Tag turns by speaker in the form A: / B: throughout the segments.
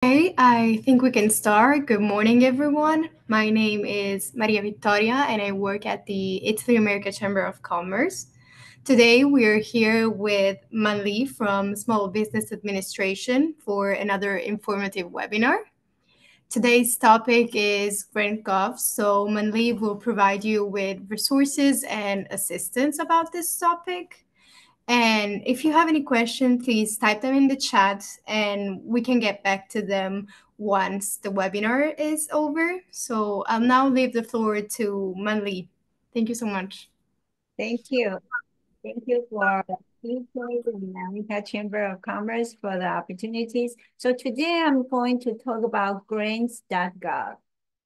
A: Okay, I think we can start. Good morning, everyone. My name is Maria Victoria, and I work at the Italy America Chamber of Commerce. Today, we are here with Manli from Small Business Administration for another informative webinar. Today's topic is Grants.gov, so Manli will provide you with resources and assistance about this topic. And if you have any questions, please type them in the chat and we can get back to them once the webinar is over. So I'll now leave the floor to Manli. Thank you so much.
B: Thank you. Thank you for the America Chamber of Commerce for the opportunities. So today I'm going to talk about Grants.gov,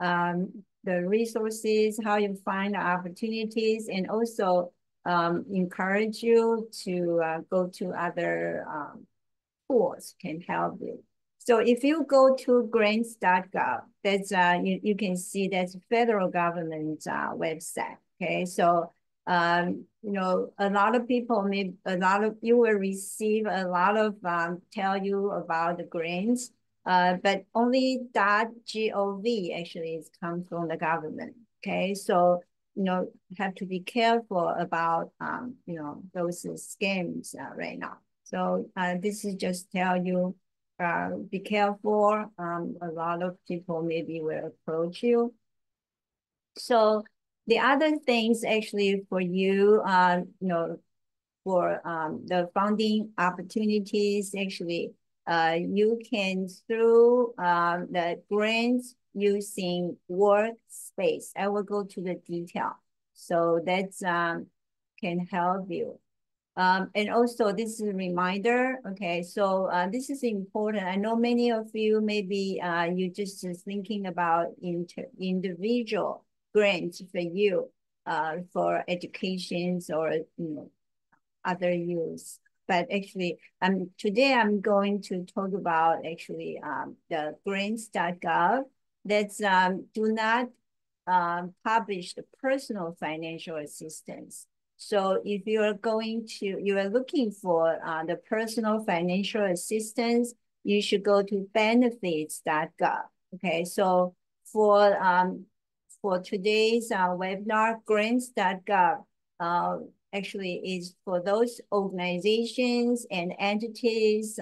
B: the resources, how you find the opportunities, and also encourage you to go to other tools can help you. So if you go to grants.gov, that's you can see that's federal government website. Okay, so a lot of people you will receive a lot of tell you about the grants, but only .gov actually is come from the government. Okay, so have to be careful about those scams right now. So this is just tell you, be careful. A lot of people maybe will approach you. So the other things actually for you, for the funding opportunities, actually, you can through the grants using workspace. I will go to the detail. So that's can help you. And also this is a reminder, okay, so this is important. I know many of you, maybe you just thinking about individual grants for you, for educations or other use. But actually, today I'm going to talk about actually the grants.gov that's do not publish the personal financial assistance. So if you are looking for the personal financial assistance, you should go to benefits.gov. Okay, so for today's webinar, grants.gov actually is for those organizations and entities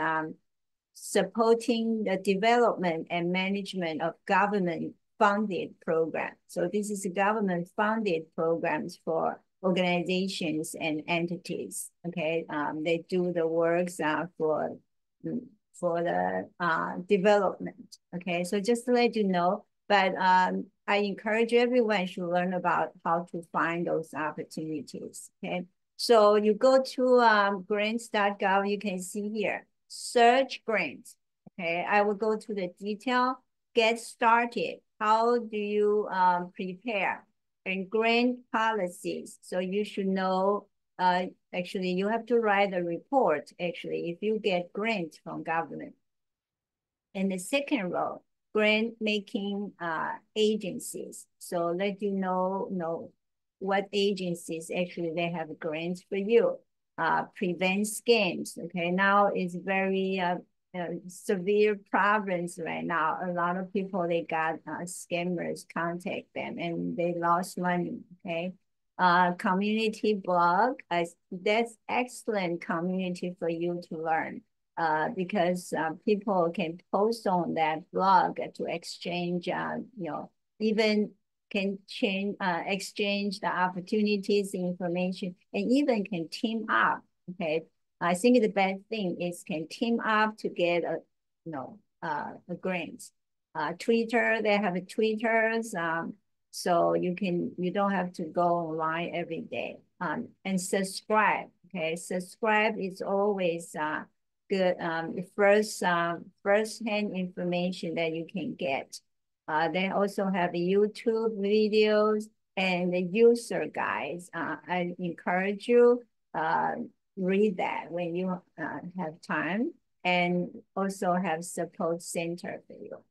B: supporting the development and management of government funded programs. So this is government funded programs for organizations and entities. Okay, they do the works for the development. Okay, so just to let you know, but I encourage everyone to learn about how to find those opportunities. Okay, so you go to grants.gov, you can see here, search grants. Okay, I will go to the detail, get started. How do you prepare? And grant policies. So you should know, actually you have to write a report, actually, if you get grants from government. And the second row, grant making agencies. So let you know what agencies actually they have grants for you. Prevent scams. Okay, now it's very severe problems right now. A lot of people, they got scammers contact them and they lost money. Okay, community blog, that's excellent community for you to learn. Because people can post on that blog to exchange, even can exchange the opportunities, information, and even can team up. Okay, I think the best thing is can team up to get a grant. Twitter, they have Twitters, so you don't have to go online every day. And subscribe. Okay, subscribe is always good first-hand information that you can get. They also have YouTube videos and the user guides. I encourage you read that when you have time, and also have support center for you.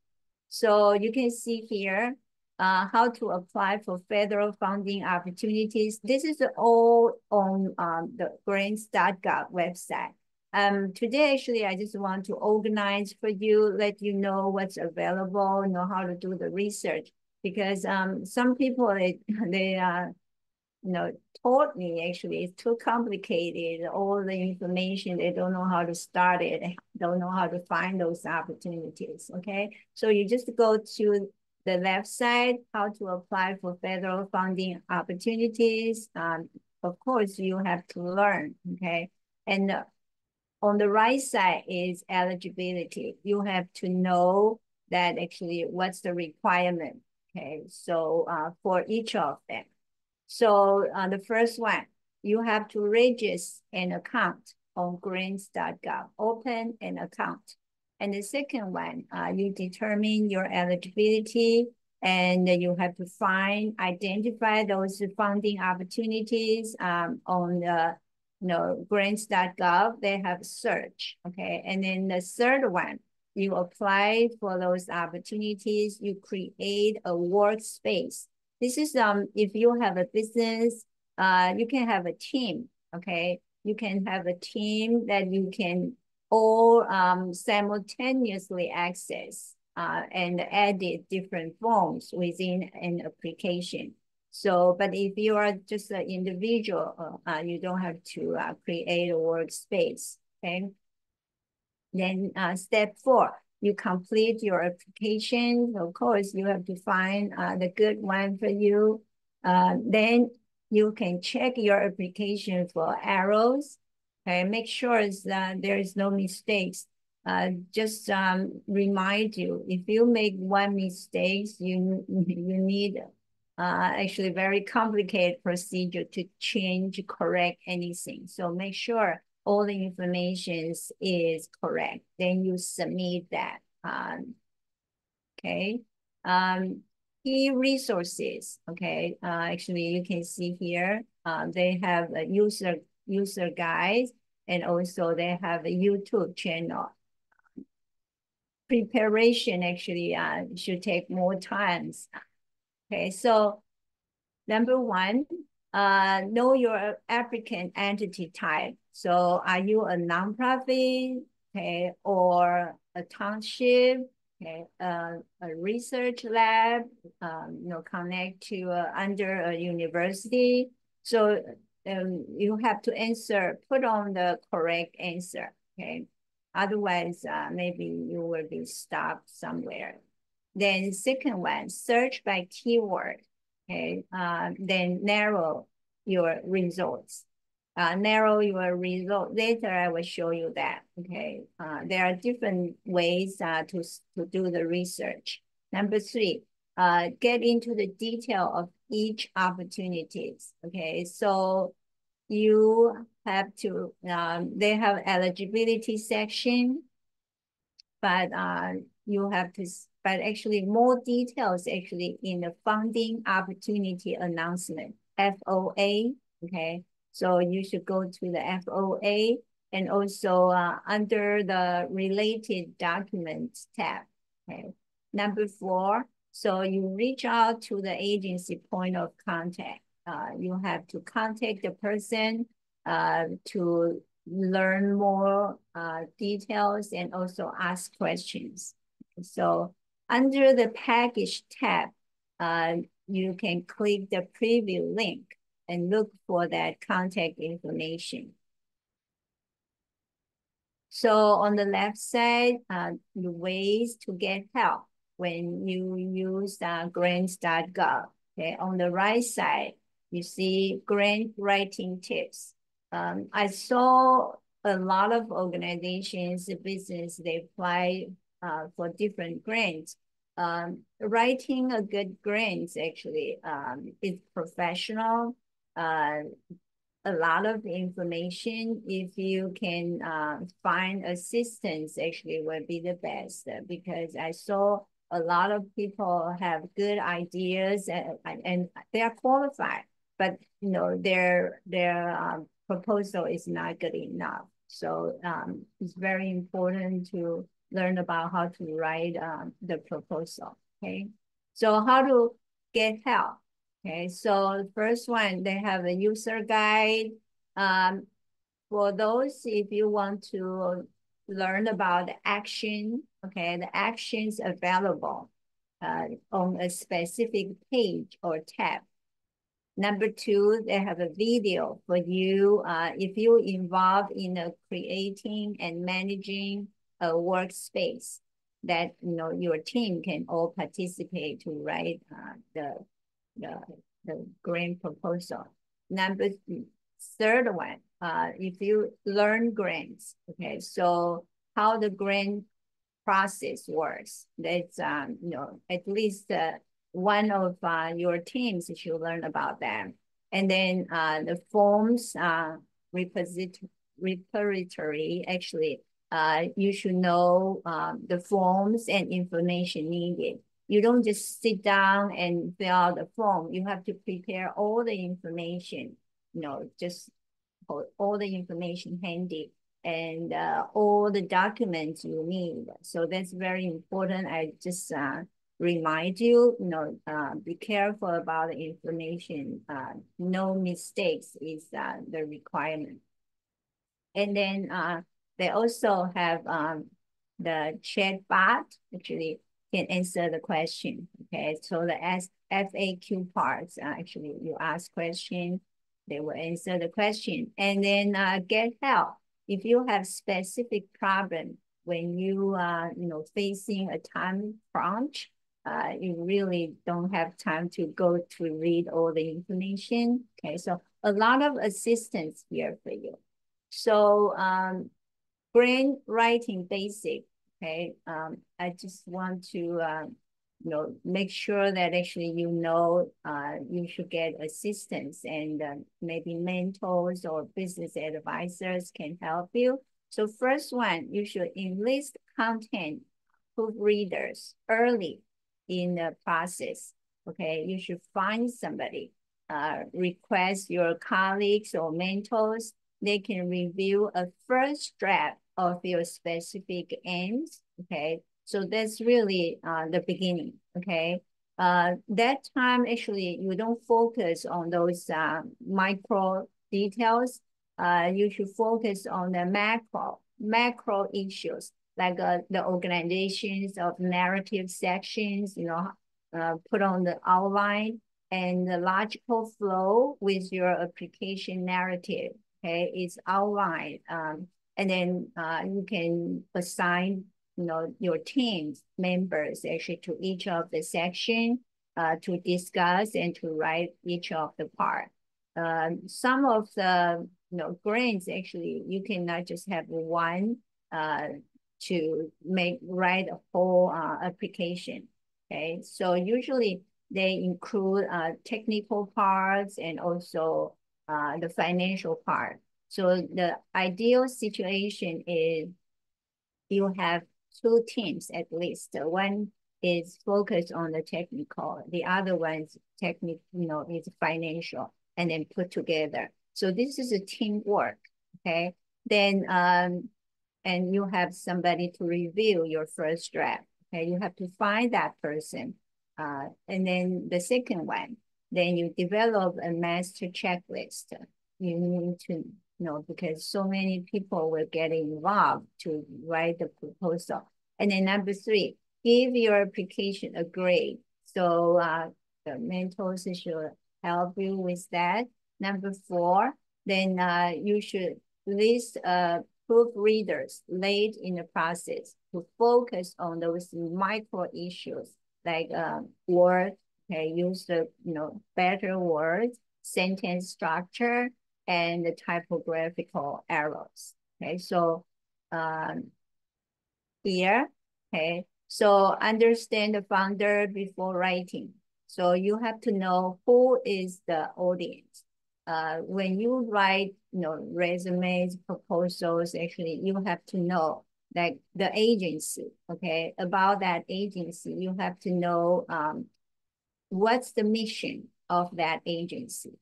B: So you can see here how to apply for federal funding opportunities. This is all on the grants.gov website. Today, actually, I just want to organize for you, let you know what's available, know how to do the research. Because some people, they told me actually it's too complicated, all the information, they don't know how to start it, don't know how to find those opportunities, okay? So you just go to the left side, how to apply for federal funding opportunities. Of course, you have to learn, okay? And on the right side is eligibility. You have to know that actually what's the requirement, okay? So for each of them. So the first one, you have to register an account on Grants.gov, open an account. And the second one, you determine your eligibility and you have to identify those funding opportunities on the Grants.gov, they have search, okay? And then the third one, you apply for those opportunities, you create a workspace. This is if you have a business, you can have a team, okay? You can have a team that you can all simultaneously access and edit different forms within an application. So, but if you are just an individual, you don't have to create a workspace, okay? Then step 4, you complete your application. Of course, you have to find the good one for you. Then you can check your application for errors. Okay, make sure that there is no mistakes. Just remind you, if you make one mistake, you need actually very complicated procedure to change, correct anything. So make sure all the information is correct. Then you submit that. Okay. Key resources. Okay. Actually, you can see here. They have a user guides, and also they have a YouTube channel. Preparation actually should take more times. Okay. So number 1, know your applicant entity type. So are you a nonprofit, okay, or a township, okay, a research lab, connect to under a university. So you have to put on the correct answer, okay? Otherwise, maybe you will be stopped somewhere. Then second one, search by keyword. Okay, then narrow your results. Later, I will show you that. Okay, there are different ways to do the research. Number 3, get into the detail of each opportunities. Okay, so you have to. They have eligibility section, but you have to. But actually, more details actually in the funding opportunity announcement, FOA. Okay, so you should go to the FOA and also under the related documents tab. Okay, number 4. So you reach out to the agency point of contact. You have to contact the person to learn more details and also ask questions. So under the package tab, you can click the preview link and look for that contact information. So on the left side, the ways to get help when you use grants.gov. Okay, on the right side, you see grant writing tips. I saw a lot of organizations, business, they apply for different grants. Writing a good grant actually is professional. A lot of information. If you can find assistance, actually would be the best, because I saw a lot of people have good ideas and they are qualified, but their proposal is not good enough. So it's very important to learn about how to write the proposal. Okay, so how to get help. Okay, so the first one, they have a user guide. for those, if you want to learn about the action, okay, the actions available on a specific page or tab. Number two, they have a video for you if you involved in creating and managing a workspace that your team can all participate to write the the grant proposal. Number third one, if you learn grants, okay, so how the grant process works. That's at least one of your teams should learn about them. And then the forms repository, actually, you should know the forms and information needed. You don't just sit down and fill out the form. You have to prepare all the information, just all the information handy and all the documents you need. So that's very important. I just remind you, be careful about the information. No mistakes is the requirement. And then they also have the chat bot actually can answer the question. Okay, so the FAQ parts, actually you ask question, they will answer the question. And then get help. If you have specific problem when you facing a time crunch, you really don't have time to go to read all the information. Okay, so a lot of assistance here for you. So grant writing basic, okay. I just want to make sure that actually you should get assistance and maybe mentors or business advisors can help you. So first one, you should enlist content proofreaders early in the process. Okay, you should find somebody, request your colleagues or mentors. They can review a first draft of your specific aims. Okay, so that's really the beginning. Okay, that time actually you don't focus on those micro details. You should focus on the macro issues like the organizations of narrative sections. Put on the outline and the logical flow with your application narrative. Okay, it's outlined. And then you can assign, your team's members actually to each of the section to discuss and to write each of the part. Some of the, grants actually, you cannot just have one to write a whole application. Okay, so usually they include technical parts and also the financial part. So the ideal situation is you have two teams at least. One is focused on the technical, the other one's is financial, and then put together. So this is a teamwork, okay? Then and you have somebody to review your first draft. Okay, you have to find that person. And then the second one, then you develop a master checklist. You need to know because so many people will get involved to write the proposal. And then number three, give your application a grade. So the mentors should help you with that. Number four, then you should list proofreaders late in the process to focus on those micro issues like word, okay, use the better words, sentence structure, and the typographical errors. Okay, so here, okay, so understand the founder before writing. So you have to know who is the audience. When you write, resumes, proposals, actually, you have to know like the agency, okay, about that agency. You have to know what's the mission of that agency,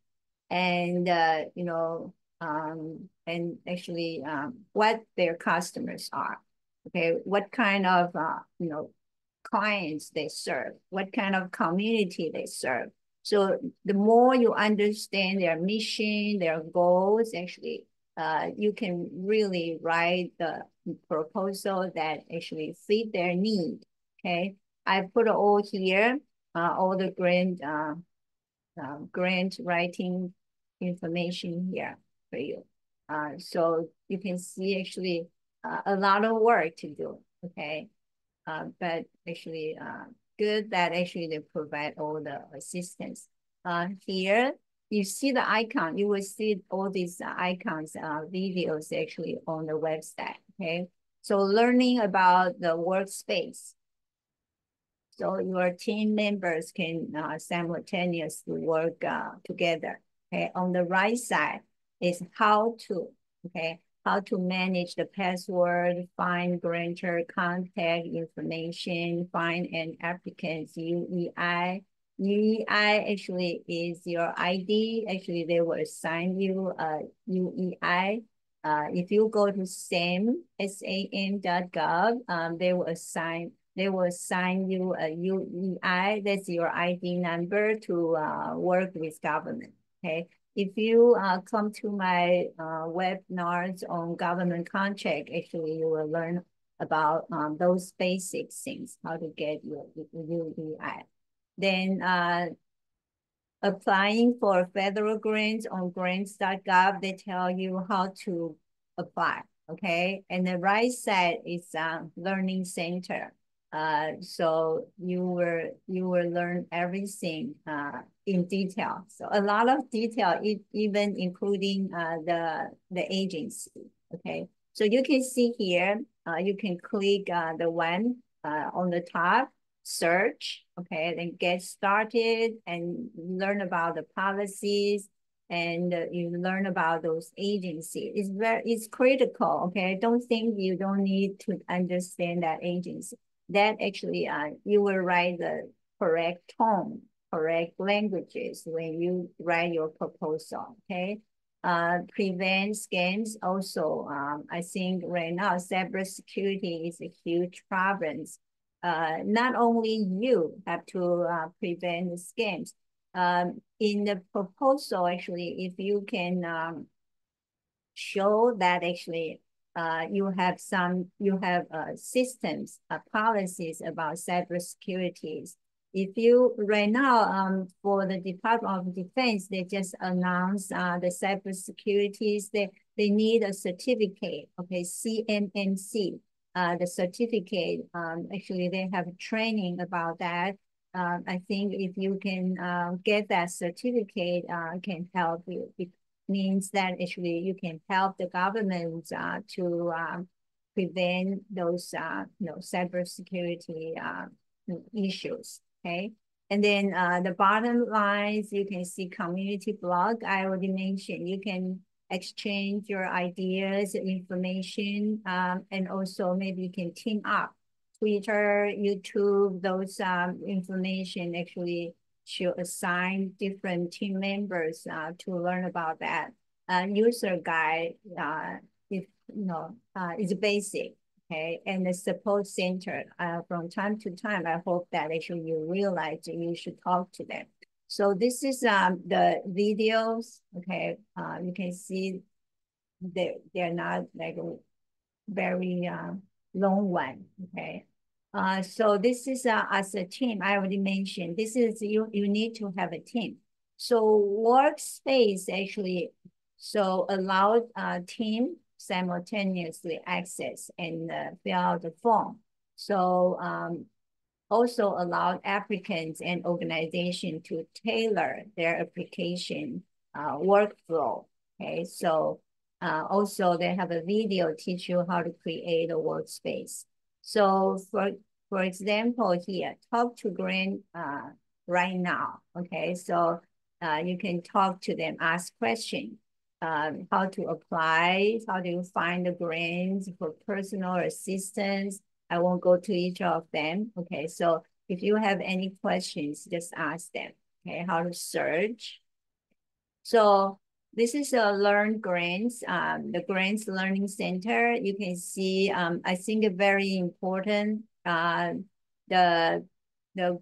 B: and and actually what their customers are. Okay, what kind of clients they serve, what kind of community they serve. So the more you understand their mission, their goals, actually, you can really write the proposal that actually fit their need. Okay, I put all here, all the grant writing information here for you. So you can see actually a lot of work to do. Okay, but actually good that actually they provide all the assistance. Here, you see the icon, you will see all these icons, videos actually on the website, okay? So learning about the workspace. So your team members can simultaneously work together, okay? On the right side is how to, okay? How to manage the password, find grantor contact information, find an applicant's UEI. UEI actually is your ID. Actually, they will assign you a UEI. If you go to SAM.gov, they will assign you a UEI. That's your ID number to work with government. Okay. If you come to my webinars on government contract, actually you will learn about those basic things, how to get your UEI. Then applying for federal grants on Grants.gov, they tell you how to apply. Okay. And the right side is learning center. So you will learn everything in detail. So a lot of detail, even including the agency. Okay. So you can see here, you can click the one on the top, search, okay, then get started and learn about the policies, and you learn about those agencies. It's critical, okay? Don't think you don't need to understand that agency. That actually, you will write the correct tone, correct languages when you write your proposal, okay? Prevent scams also. I think right now cybersecurity is a huge problem. Not only you have to prevent the scams. In the proposal, actually, if you can show that actually you have systems, policies about cybersecurity. If you right now for the Department of Defense, they just announced the cybersecurities. They need a certificate, okay, CMMC. The certificate, actually they have training about that. I think if you can get that certificate, can help you. It means that actually you can help the government to prevent those cybersecurity issues. Okay. And then the bottom lines, you can see community blog. I already mentioned you can exchange your ideas, information, and also maybe you can team up. Twitter, YouTube, those information actually should assign different team members to learn about that. User guide, if is basic, okay, and the support center. From time to time, I hope that actually you realize that you should talk to them. So this is the videos, okay. You can see they're not like a very long one, okay. So this is as a team, I already mentioned, this is you need to have a team. So workspace actually, so allowed team simultaneously access and fill out the form. So also allowed applicants and organization to tailor their application workflow. Okay, so also they have a video teach you how to create a workspace. So for example here, talk to Grant right now. Okay, so you can talk to them, ask questions. How to apply, how do you find the grants for personal assistance. I won't go to each of them. Okay, so if you have any questions, just ask them. Okay, how to search. So this is a Learn Grants, the Grants Learning Center. You can see, I think very important, the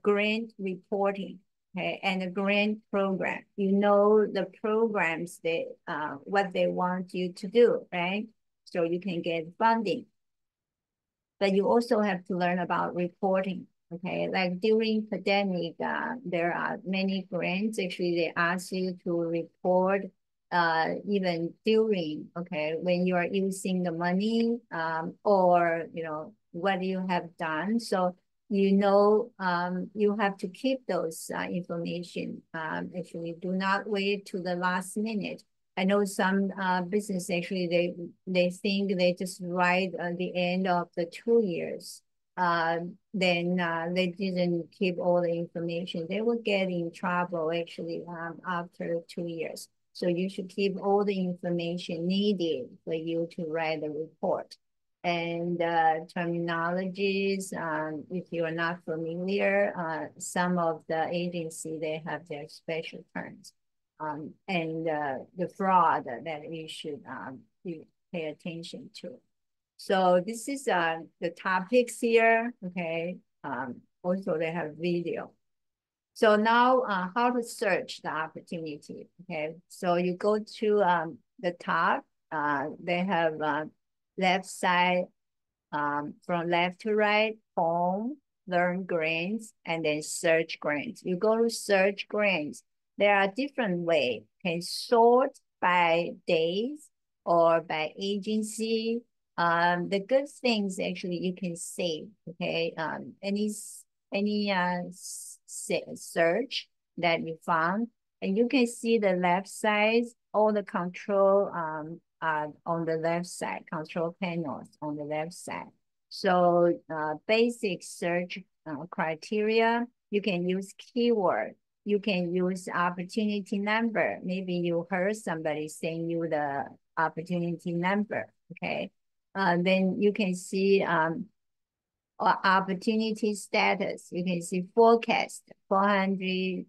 B: grant reporting. okay, and a grant program. You know the programs that what they want you to do, right? So you can get funding. But you also have to learn about reporting. Okay, like during pandemic, there are many grants. Actually, they ask you to report even during, okay, when you are using the money, or what you have done. So you have to keep those information. Actually, do not wait to the last minute. I know some business actually they think they just write at the end of the 2 years. Then they didn't keep all the information. They will get in trouble actually after 2 years. So you should keep all the information needed for you to write the report. And terminologies, if you are not familiar, some of the agency, they have their special terms. And the fraud that you pay attention to. So this is the topics here, okay? Also, they have video. So now how to search the opportunity, okay? So you go to the top, they have left side, from left to right, home, learn grants, and then search grants. You go to search grants. There are different ways. You can sort by days or by agency. The good things actually you can save. Okay, any search that you found, and you can see the left side, all the control on the left side, control panels on the left side. So basic search criteria, you can use keyword, you can use opportunity number. Maybe you heard somebody saying you the opportunity number, okay? Then you can see opportunity status. You can see forecast 400,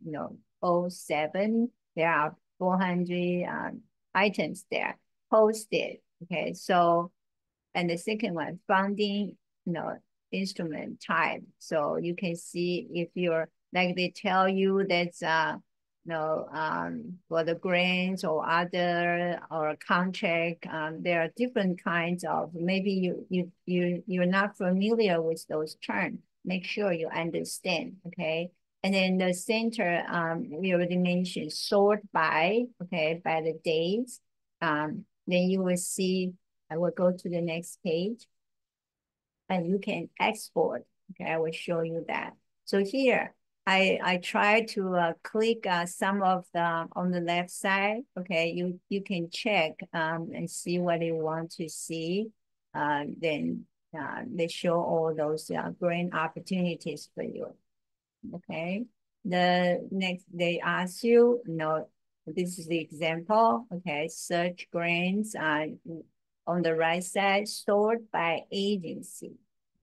B: 07. There are 400 items there posted. Okay, so and the second one, funding, instrument type. So you can see if you're like they tell you that's for the grants or other or contract, there are different kinds of, maybe you're not familiar with those terms. Make sure you understand, okay? And then the center, we already mentioned sort by, okay, by the dates. Then you will see, I will go to the next page and you can export. Okay, I will show you that. So here, I try to click some of the on the left side. Okay, you can check and see what you want to see. Then they show all those grant opportunities for you. Okay, the next they ask you, this is the example. Okay, search grants on the right side, sort by agency,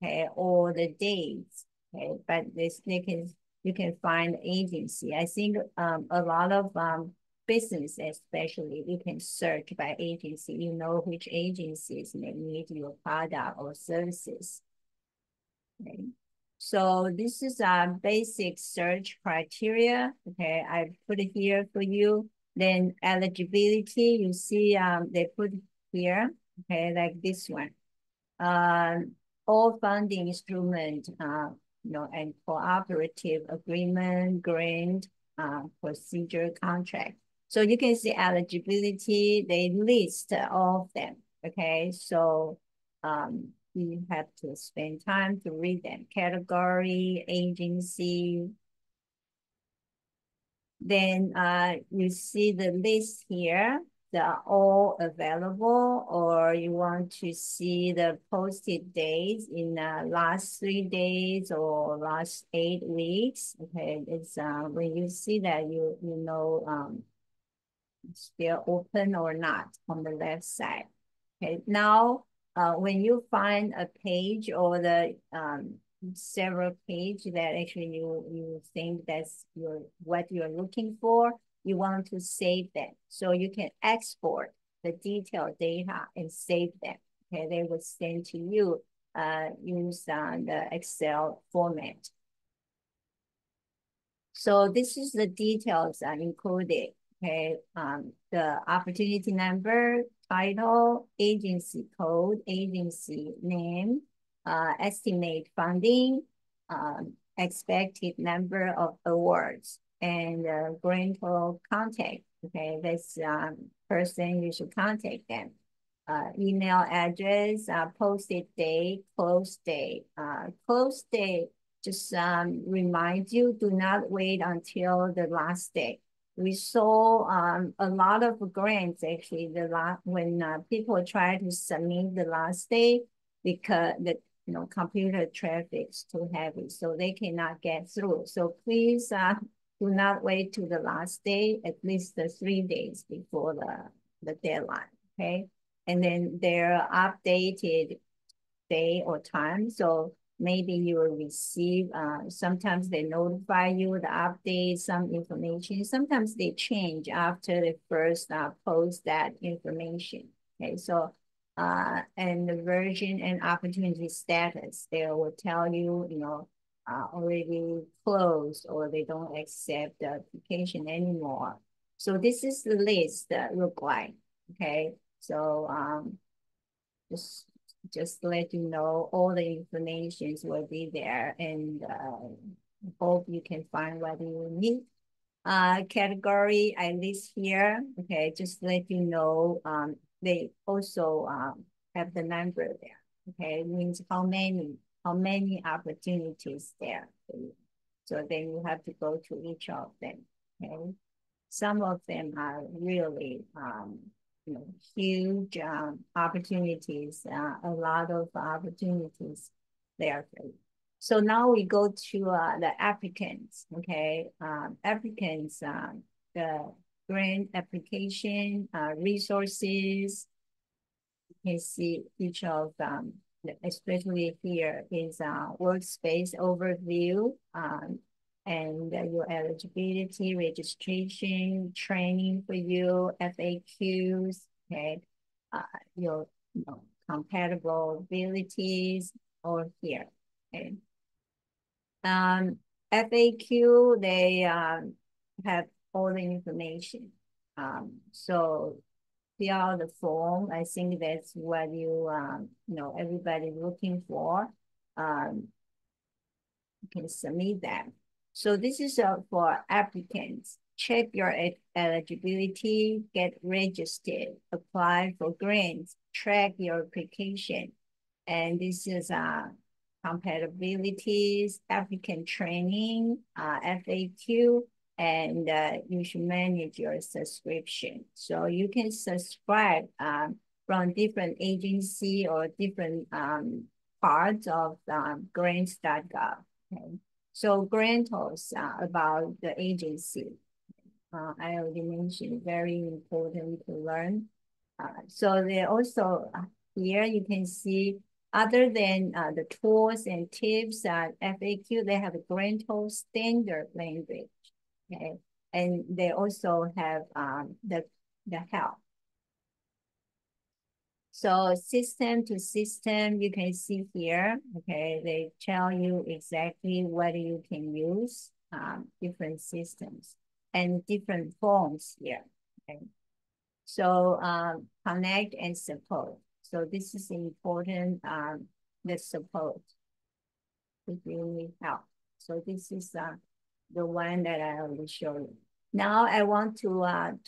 B: okay, or the dates, okay, but you can find agency. I think a lot of business, especially, you can search by agency. You know which agencies may need your product or services. Okay. So this is a basic search criteria. Okay, I put it here for you. Then eligibility, you see they put here, okay, like this one. All funding instrument, and cooperative agreement, grant, procedure, contract. So you can see eligibility, they list all of them, okay? So you have to spend time to read them. Category, agency. Then you see the list here. They're all available, or you want to see the posted days in the last 3 days or last 8 weeks. Okay, it's when you see that you know still open or not on the left side. Okay, now when you find a page or the several page that actually you think that's what you're looking for, you want to save them. So you can export the detailed data and save them. Okay, they will send to you use the Excel format. So this is the details included. Okay, the opportunity number, title, agency code, agency name, estimate funding, expected number of awards, and grantor contact. Okay, this person you should contact them. Email address, posted date, close date. Close date just remind you, do not wait until the last day. We saw a lot of grants actually when people try to submit the last day because the computer traffic is too heavy, so they cannot get through. So please do not wait to the last day, at least the 3 days before the deadline. Okay, and then they're updated day or time. So maybe you will receive, sometimes they notify you the update, some information. Sometimes they change after they first post that information. Okay, so and the version and opportunity status, they will tell you, already closed or they don't accept the application anymore. So this is the list that look like. Okay, so just just to let you know all the information will be there, and hope you can find what you need. Category I list here. Okay, just to let you know, they also have the number there. Okay, it means how many opportunities there for you. So then you have to go to each of them. Okay, some of them are really huge opportunities, a lot of opportunities there for you. So now we go to the applicants. Okay, applicants, the grant application, resources. You can see each of them, especially here is workspace overview, and your eligibility, registration, training for you, FAQs, okay, your compatible abilities, all here. Okay. FAQ, they have all the information. So fill out the form. I think that's what everybody's looking for. You can submit that. So this is for applicants. Check your eligibility, get registered, apply for grants, track your application. And this is compatibilities, applicant training, FAQ, and you should manage your subscription. So you can subscribe from different agency or different parts of Grants.gov. Okay. So grantors about the agency. I already mentioned, very important to learn. So they also, here you can see, other than the tools and tips, FAQ, they have a grantor standard language. Okay, and they also have the help. So system to system, you can see here, okay, they tell you exactly what you can use, different systems and different forms here. Okay. So connect and support. So this is important, the support if you need help. So this is the one that I will show you. Now I want to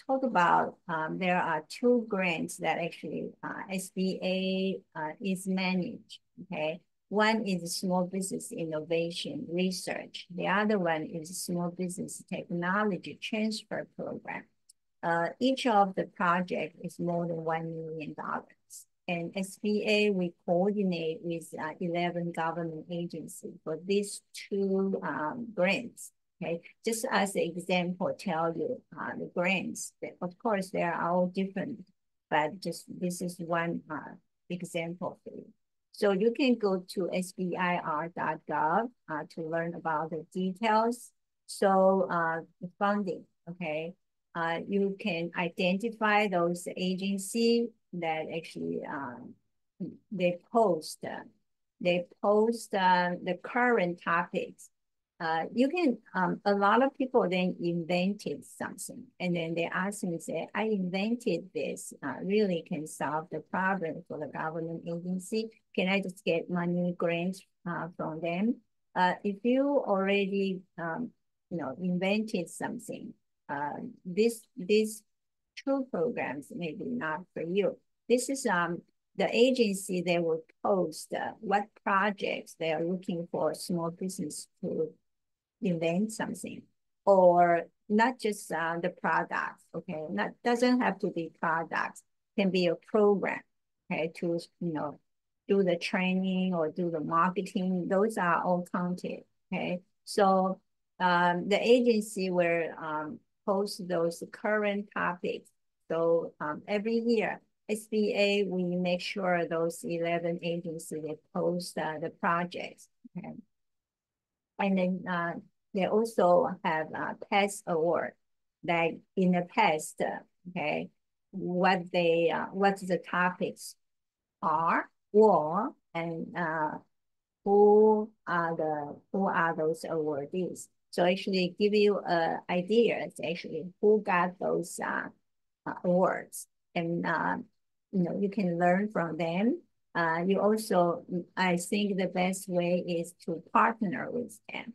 B: talk about, there are two grants that actually SBA is managed, okay? One is Small Business Innovation Research. The other one is Small Business Technology Transfer Program. Each of the project is more than $1 million. And SBA, we coordinate with 11 government agencies for these two grants. Okay, just as an example, tell you the grants. Of course, they are all different, but just this is one example for you. So you can go to sbir.gov to learn about the details. So the funding, okay, you can identify those agencies that actually they post the current topics you can, a lot of people then invented something and then they ask me, say, I invented this, really can solve the problem for the government agency. Can I just get money grants from them? If you already, invented something, these two programs maybe not for you. This is the agency, they will post what projects they are looking for small business to invent something, or not just the products. Okay, not doesn't have to be products. Can be a program. Okay, to do the training or do the marketing. Those are all counted. Okay, so the agency will post those current topics. So every year, SBA, we make sure those 11 agencies, they post the projects. Okay. And then they also have a past award, like in the past, okay, what the topics are, or and who are those awardees. So actually give you ideas actually who got those awards, and you can learn from them. You also, I think the best way is to partner with them.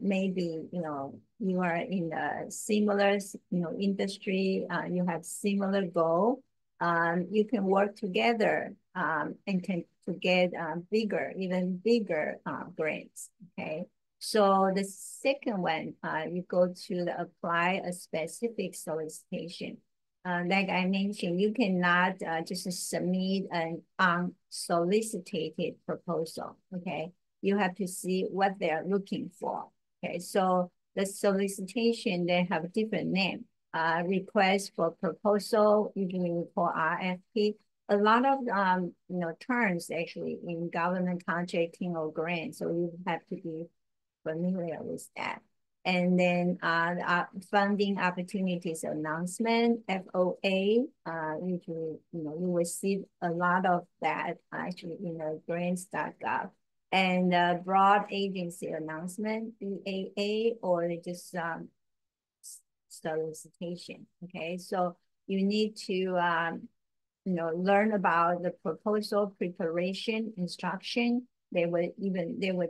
B: Maybe you are in a similar industry, you have similar goal. You can work together and can to get bigger, even bigger grants. Okay. So the second one, you go to the apply a specific solicitation. Like I mentioned, you cannot just submit an unsolicited proposal. Okay, you have to see what they are looking for. Okay, so the solicitation, they have a different name. Request for proposal, usually we call RFP. A lot of terms actually in government contracting or grants, so you have to be familiar with that. And then funding opportunities announcement, FOA, usually, you will see a lot of that actually in the Grants.gov. And broad agency announcement, BAA, or just solicitation. Okay, so you need to learn about the proposal preparation instruction. They will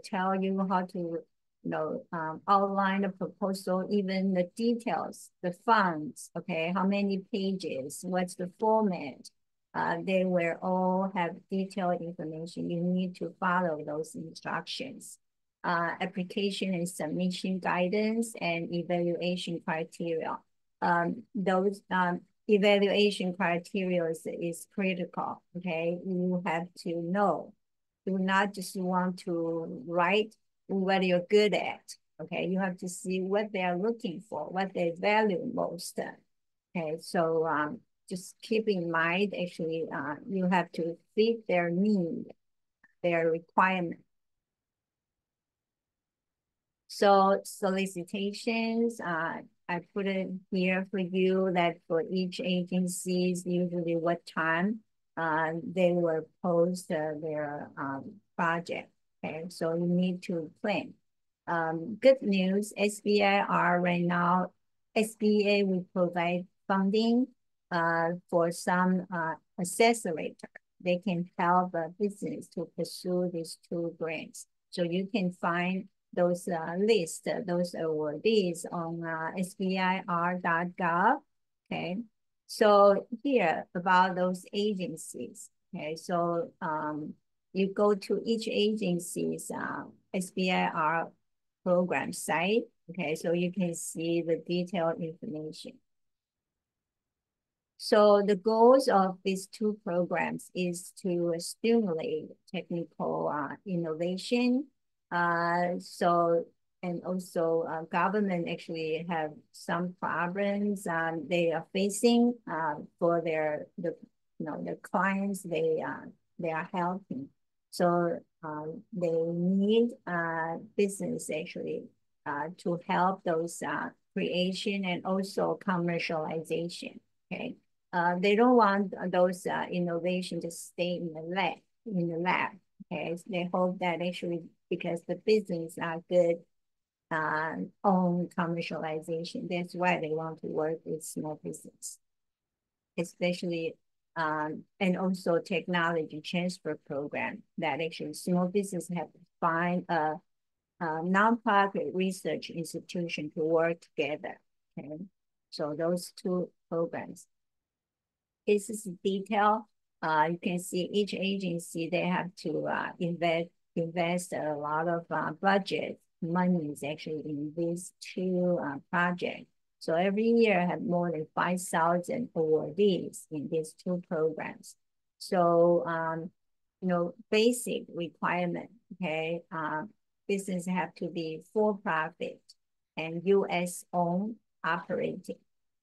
B: tell you how to outline the proposal, even the details, the funds, okay, how many pages, what's the format. They will all have detailed information. You need to follow those instructions. Application and submission guidance and evaluation criteria. Those evaluation criteria is critical. Okay, you have to know. Do not just want to write what you're good at. Okay, you have to see what they are looking for, what they value most. Okay, so just keep in mind, actually, you have to fit their need, their requirement. So solicitations, I put it here for you that for each agencies, usually what time they will post their project. Okay, so you need to plan. Good news, SBA are right now, SBA will provide funding for some accelerator. They can help a business to pursue these two grants. So you can find those lists, those awardees on SBIR.gov. Okay, so here about those agencies. Okay, so you go to each agency's SBIR program site. Okay, so you can see the detailed information. So the goals of these two programs is to stimulate technical innovation. And also government actually have some problems they are facing for the clients they are helping. So they need business actually to help those creation and also commercialization. Okay. They don't want those innovation to stay in the lab. Okay, so they hope that actually because the business are good, own commercialization. That's why they want to work with small business, especially and also technology transfer program that actually small business have to find a nonprofit research institution to work together. Okay, so those two programs. This is detail. You can see each agency, they have to invest a lot of budget monies actually in these two projects. So every year I have more than 5,000 awardees in these two programs. So, basic requirement, okay? Business have to be for profit and US owned operating,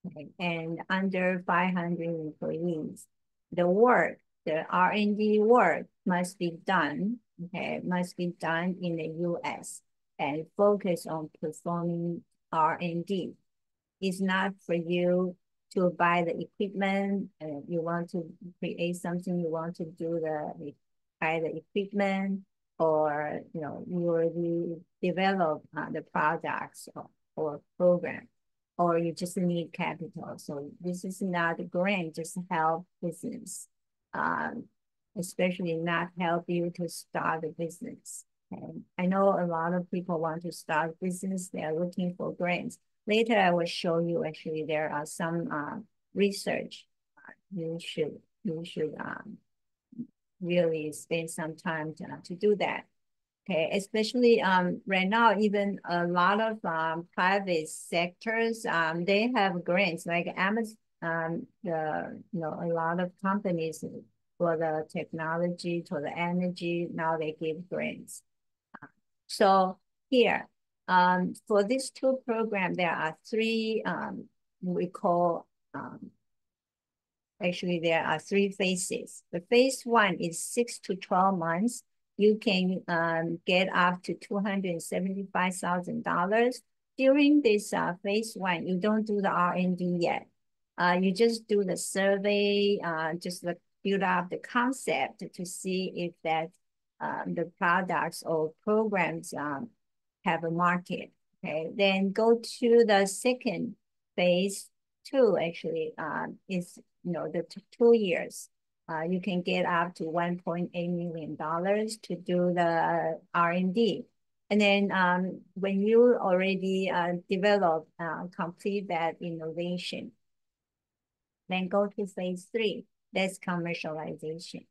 B: okay, and under 500 employees. The R&D work must be done, okay, must be done in the US and focus on performing R&D. It's not for you to buy the equipment and you want to create something, you want to buy the equipment, or you already develop the products or program, or you just need capital. So this is not a grant, just help business, um, especially not help you to start a business. And I know a lot of people want to start business, they are looking for grants. Later, I will show you actually there are some research you should really spend some time to do that. Okay, especially right now, even a lot of private sectors, they have grants like Amazon, a lot of companies for the technology, for the energy, now they give grants. So here, for these two programs, there are three, we call, actually there are three phases. The phase one is 6 to 12 months. You can get up to $275,000. During this phase one, you don't do the R&D yet. You just do the survey, just build up the concept to see if that the products or programs have a market. Okay, then go to the second phase two. Actually, is the 2 years. You can get up to $1.8 million to do the R&D. And then when you already complete that innovation, then go to phase three. That's commercialization.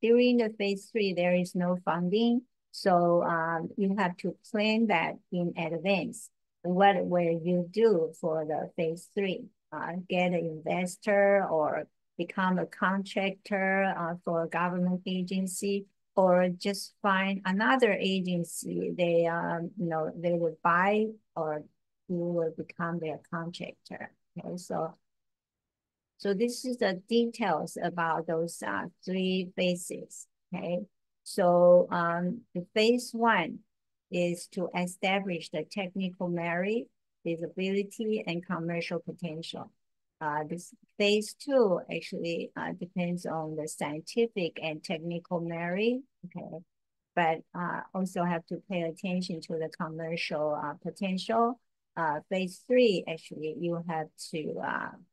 B: During the phase three, there is no funding. So you have to plan that in advance. What will you do for the phase three? Get an investor or become a contractor for a government agency, or just find another agency. They will buy, or you will become their contractor. Okay, so this is the details about those three phases. Okay, so the phase one is to establish the technical merit, feasibility, and commercial potential. This phase two actually depends on the scientific and technical merit. Okay, but also have to pay attention to the commercial potential. Phase three, actually, you have to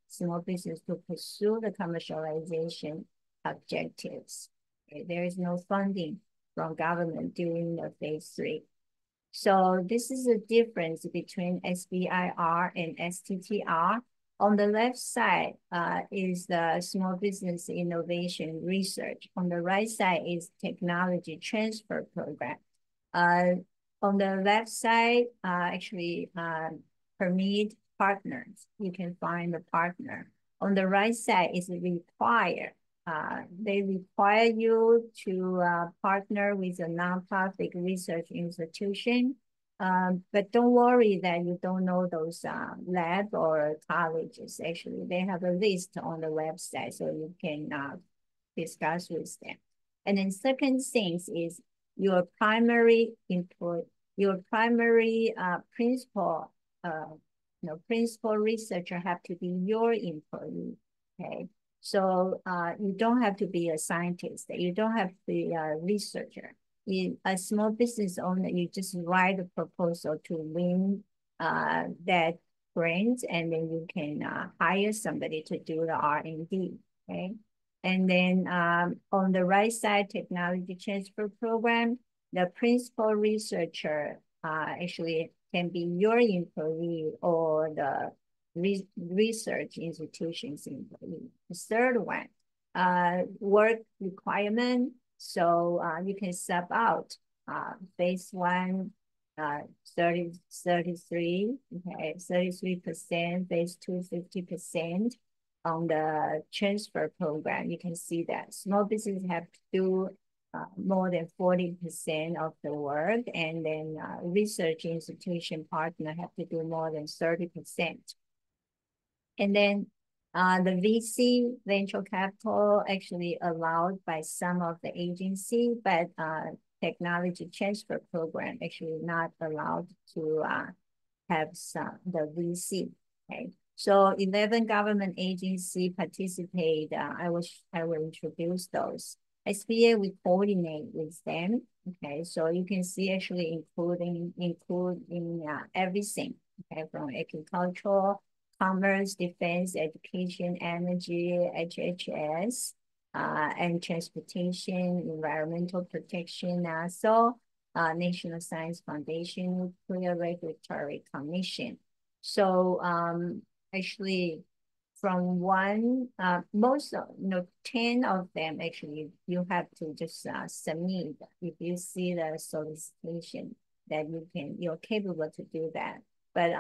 B: small business to pursue the commercialization objectives. Okay? There is no funding from government during the phase three. So this is the difference between SBIR and STTR. On the left side is the small business innovation research. On the right side is technology transfer program. On the left side, actually permit partners. You can find a partner. On the right side is require. They require you to partner with a nonprofit research institution. But don't worry that you don't know those lab or colleges. Actually, they have a list on the website, so you can discuss with them. And then second things is your primary input, your primary principal researcher have to be your employee. Okay, so you don't have to be a scientist. You don't have to be a researcher. a small business owner, you just write a proposal to win that grant, and then you can hire somebody to do the R&D, okay? And then on the right side, technology transfer program, the principal researcher actually can be your employee or the research institution's employee. The third one, work requirement. So you can sub out phase one, 33, okay, 33%, phase two, 50% on the transfer program. You can see that small businesses have to do more than 40% of the work, and then research institution partner have to do more than 30%. And then the VC, venture capital, actually allowed by some of the agency, but technology transfer program actually not allowed to have some the VC. Okay, so 11 government agency participate. I will introduce those. SBA, we coordinate with them. Okay, so you can see actually including everything. Okay, from agricultural, commerce, defense, education, energy, HHS, and transportation, environmental protection, NASA, National Science Foundation, Nuclear Regulatory Commission. So actually from one, most of, 10 of them actually, you have to just submit. If you see the solicitation that you're capable to do that. But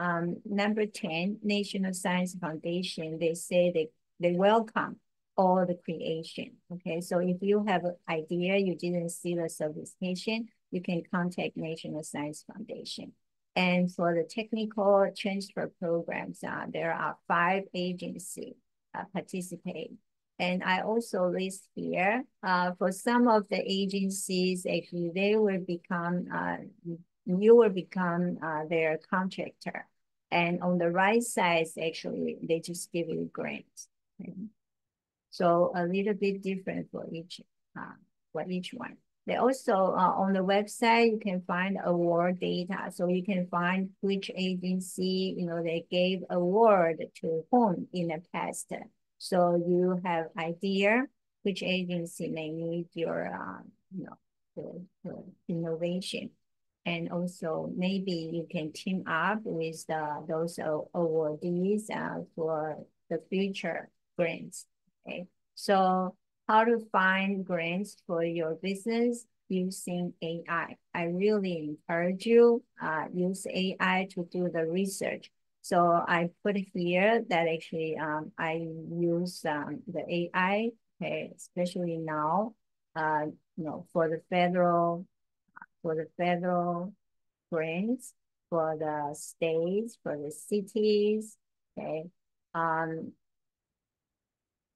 B: number 10, National Science Foundation, they say they welcome all the creation. Okay, so if you have an idea, you didn't see the solicitation, you can contact National Science Foundation. And for the technical transfer programs, there are 5 agencies participate. And I also list here, for some of the agencies, actually, they will become, you will become their contractor. And on the right side, actually, they just give you grants. Okay. So a little bit different for each one. They also, on the website, you can find award data. So you can find which agency, they gave award to whom in the past. So you have idea which agency may need your, the innovation. And also maybe you can team up with those awardees for the future grants. Okay, so how to find grants for your business using AI. I really encourage you use AI to do the research. So I put here that actually I use the AI, okay, especially now, for the federal grants, for the states, for the cities, okay.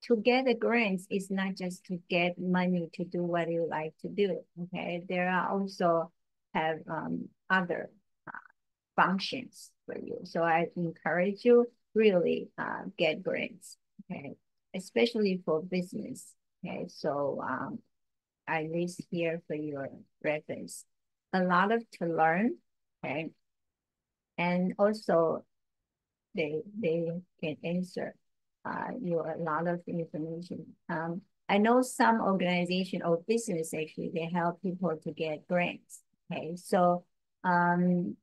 B: To get the grants is not just to get money to do what you like to do, okay? There are also have other functions for you. So I encourage you really get grants, okay? Especially for business, okay? So I list here for your reference. A lot of to learn, okay? And also they can answer a lot of information. I know some organization or business actually, they help people to get grants. Okay, so the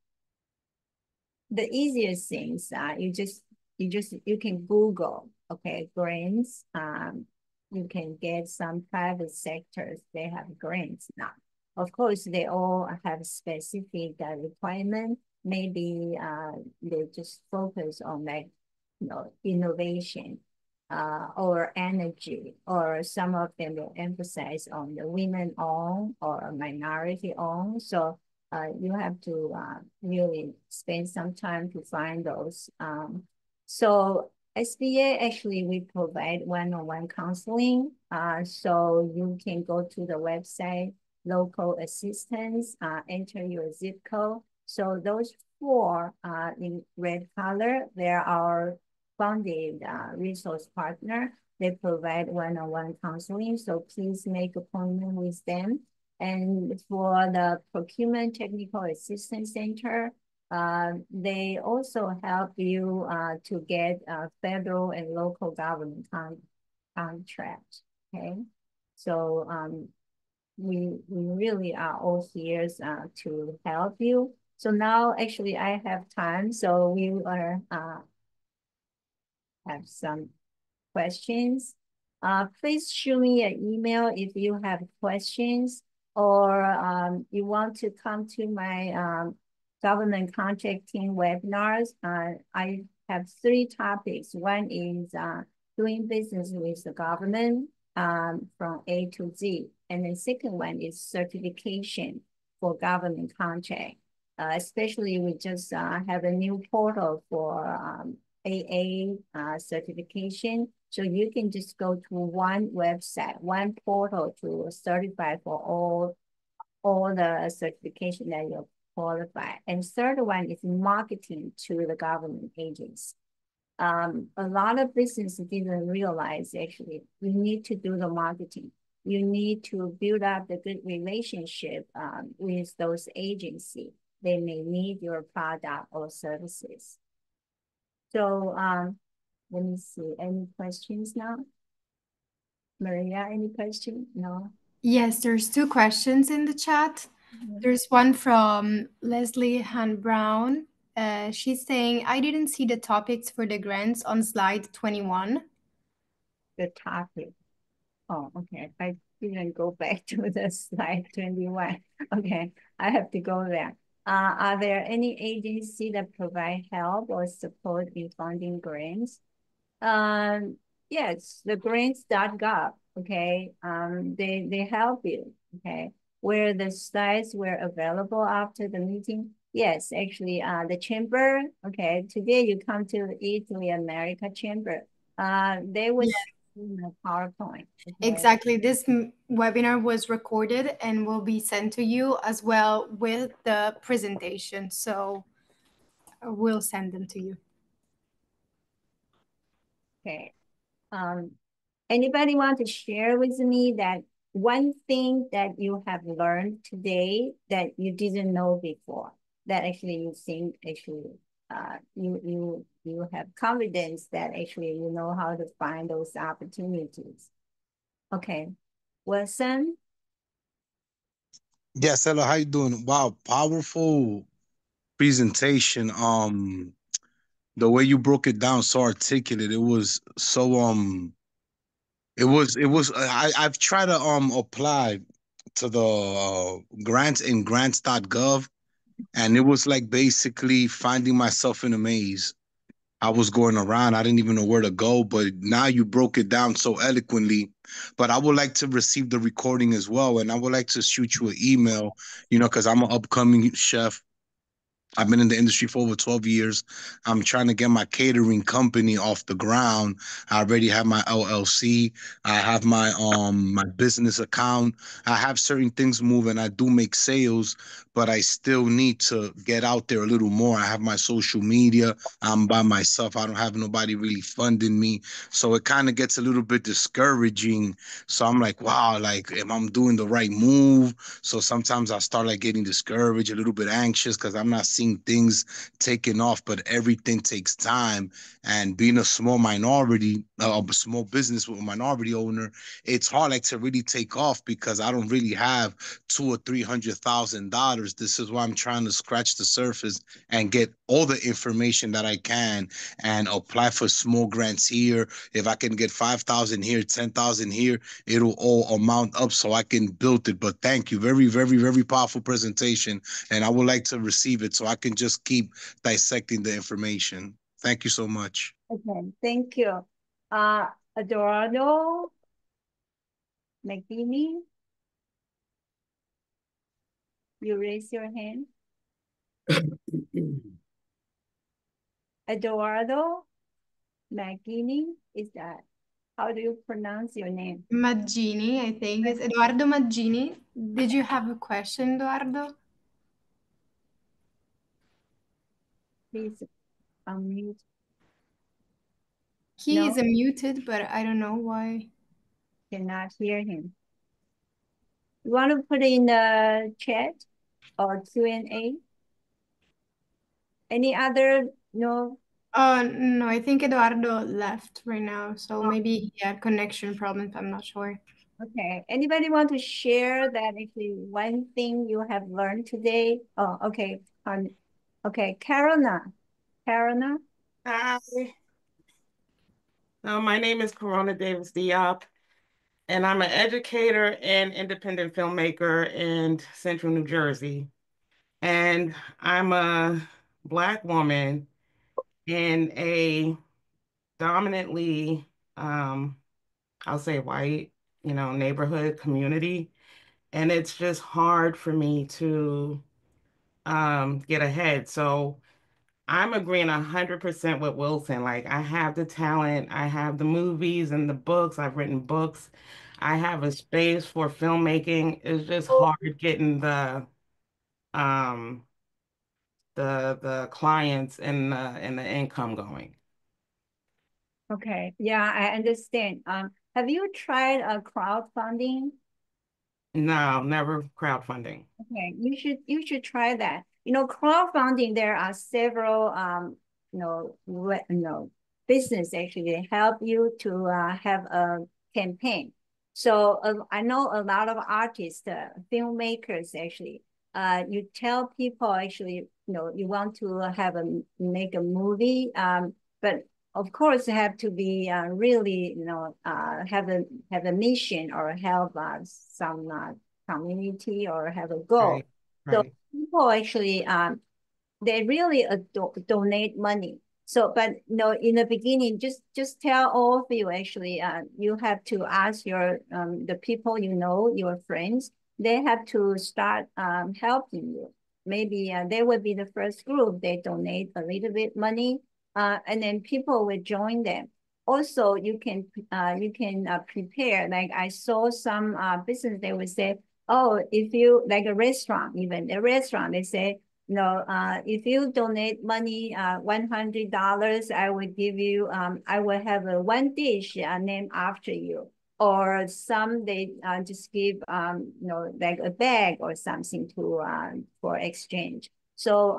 B: easiest things you can Google, okay, grants. You can get some private sectors, they have grants now. Of course, they all have specific requirement. Maybe they just focus on like, innovation or energy, or some of them will emphasize on the women-owned or minority-owned. So you have to really spend some time to find those. So SBA, actually, we provide one-on-one counseling. So you can go to the website, local assistance, enter your zip code. So those 4 in red color, there are funded resource partner. They provide one-on-one counseling. So please make appointment with them. And for the Procurement Technical Assistance Center, they also help you to get federal and local government contracts. Okay, so we really are all here to help you. So now actually I have time, so we are have some questions. Please shoot me an email if you have questions or you want to come to my government contracting webinars. I have three topics. One is doing business with the government from A to Z. And the second one is certification for government contract. Especially we just have a new portal for AA certification. So you can just go to one website, one portal to certify for all the certification that you qualify. And third one is marketing to the government agents. A lot of businesses didn't realize actually you need to do the marketing. You need to build up the good relationship with those agencies. They may need your product or services. So let me see. Any questions now? Maria, any question? No?
A: Yes, there's two questions in the chat. There's one from Leslie Han Brown. She's saying, I didn't see the topics for the grants on slide 21.
B: The topic. Oh, okay. I didn't go back to the slide 21. Okay, I have to go there. Are there any agency that provide help or support in funding grants? Yes, the Grants.gov, okay, they help you, okay. Where the slides were available after the meeting. Yes, actually, the chamber, okay, today you come to Italy America Chamber. They
A: Yeah,
B: was in the PowerPoint, okay.
A: exactly. This webinar was recorded and will be sent to you as well with the presentation. So we'll send them to you.
B: Okay. Um, Anybody want to share with me that one thing that you have learned today that you didn't know before, that actually you think actually you have confidence that actually you know how to find those opportunities. Okay. Wilson?
C: Yes, hello, how you doing? Wow, powerful presentation. The way you broke it down so articulate, it was so it was I've tried to apply to the grants in grants.gov, and it was like basically finding myself in a maze. I was going around, I didn't even know where to go, but now you broke it down so eloquently. But I would like to receive the recording as well, and I would like to shoot you an email, because I'm an upcoming chef. I've been in the industry for over 12 years. I'm trying to get my catering company off the ground. I already have my LLC. I have my business account. I have certain things moving. I do make sales, but I still need to get out there a little more. I have my social media. I'm by myself. I don't have nobody really funding me. So it kind of gets a little bit discouraging. So I'm like, wow, like am I doing the right move? So sometimes I start like getting discouraged, a little bit anxious because I'm not seeing things taking off, but everything takes time. And being a small minority, a small business with a minority owner, it's hard like to really take off because I don't really have $200,000 or $300,000. This is why I'm trying to scratch the surface and get all the information that I can and apply for small grants here. If I can get 5,000 here, 10,000 here, it'll all amount up so I can build it. But thank you. Very, very, very powerful presentation. And I would like to receive it so I can just keep dissecting the information. Thank you so much.
B: Okay, thank you. Eduardo McGinney, you raise your hand. Eduardo McGinney, is that, how do you pronounce your name?
A: Maggini, I think. It's Eduardo Maggini. Did you have a question, Eduardo?
B: Please unmute.
A: He is
B: No,
A: unmuted, but I don't know why.
B: cannot hear him. You want to put it in the chat or Q&A? Any other, no?
A: No, I think Eduardo left right now, so maybe he had connection problems. I'm not sure.
B: Okay. Anybody want to share that actually one thing you have learned today? Oh, okay. Okay, Karina. Karina?
D: Hi, my name is Corona Davis Diop, and I'm an educator and independent filmmaker in Central New Jersey. And I'm a Black woman in a dominantly, um, I'll say white, neighborhood community. And it's just hard for me to get ahead. So I'm agreeing 100% with Wilson. Like, I have the talent, I have the movies and the books, I've written books, I have a space for filmmaking. It's just hard getting um the clients and the income going.
B: Okay. Yeah, I understand. Have you tried crowdfunding?
D: No, never crowdfunding.
B: Okay, you should try that. Crowdfunding, there are several business actually they help you to have a campaign. So I know a lot of artists, filmmakers actually. You tell people actually, you want to make a movie, but of course, you have to be really, have a mission or help some community or have a goal.
D: Right,
B: So
D: right,
B: people actually they really donate money. So, but no, in the beginning, just tell all of you actually, you have to ask the people your friends, they have to start helping you. Maybe they will be the first group. They donate a little bit money, and then people will join them. Also, you can prepare. Like I saw some business, they would say, oh, if you like a restaurant, even a restaurant, they say, no, if you donate money, $100, I will give you, I will have one dish named after you. Or some they just give, like a bag or something to for exchange. So,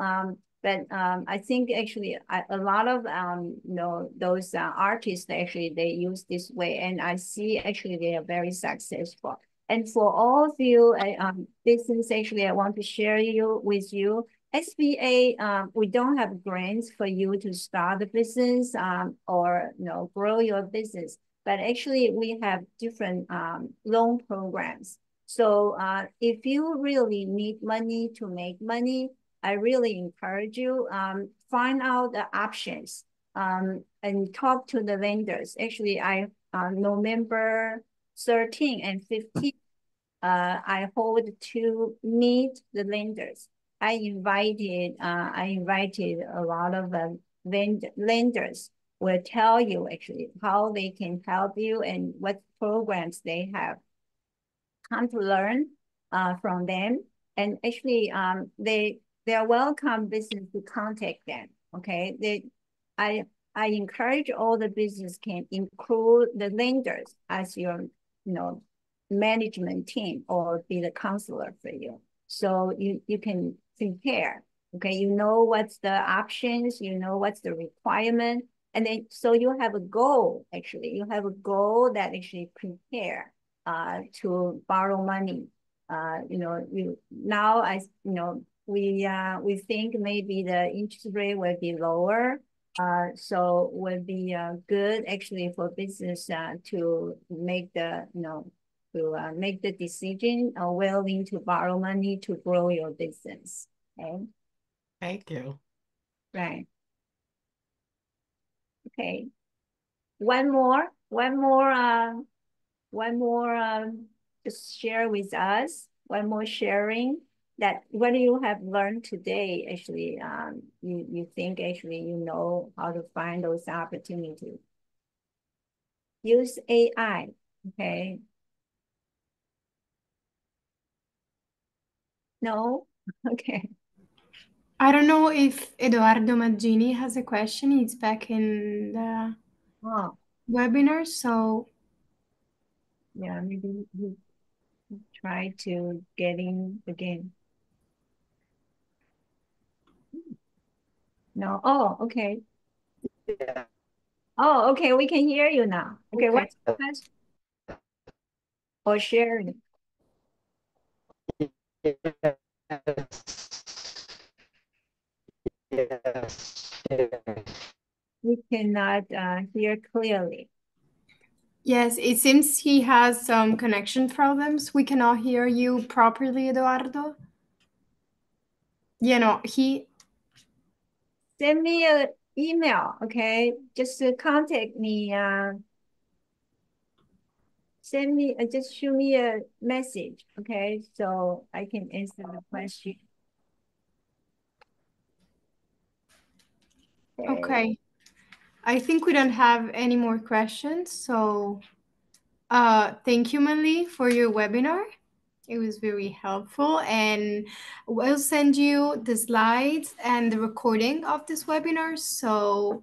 B: but I think actually a lot of those artists actually they use this way, and I see actually they are very successful. And for all of you, business actually, I want to share with you. SBA, we don't have grants for you to start a business or grow your business, but actually we have different loan programs. So if you really need money to make money, I really encourage you find out the options and talk to the vendors. Actually, I November 13 and 15. I hold to meet the lenders. I invited a lot of lenders will tell you actually how they can help you and what programs they have. Come to learn from them. And actually, they are welcome business to contact them. Okay, I I encourage all the business can include the lenders as your management team or be the counselor for you. So you can prepare. Okay, you know what's the options, you know what's the requirement, and then so you have a goal. Actually, you have a goal that actually prepare to borrow money. You now we think maybe the interest rate will be lower. So will be good actually for business to make the decision or willing to borrow money to grow your business. Okay.
D: thank you.
B: Right. Okay. One more, just share with us. One more sharing that what you have learned today, actually, you think actually you know how to find those opportunities. Use AI, okay? No? Okay.
A: I don't know if Edoardo Maggini has a question. He's back in the
B: Oh,
A: webinar, so
B: yeah, maybe. try to get in again. No. Oh, okay. Oh, okay. We can hear you now. Okay. What's the question? Or sharing? We cannot hear clearly.
A: Yes, it seems he has some connection problems. We cannot hear you properly, Eduardo. He
B: Send me an email, okay? Just contact me. Just shoot me a message, okay? So I can answer the question.
A: Okay. I think we don't have any more questions. So thank you, Manli, for your webinar. It was very helpful. And we'll send you the slides and the recording of this webinar. So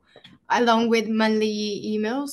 A: along with Manli emails.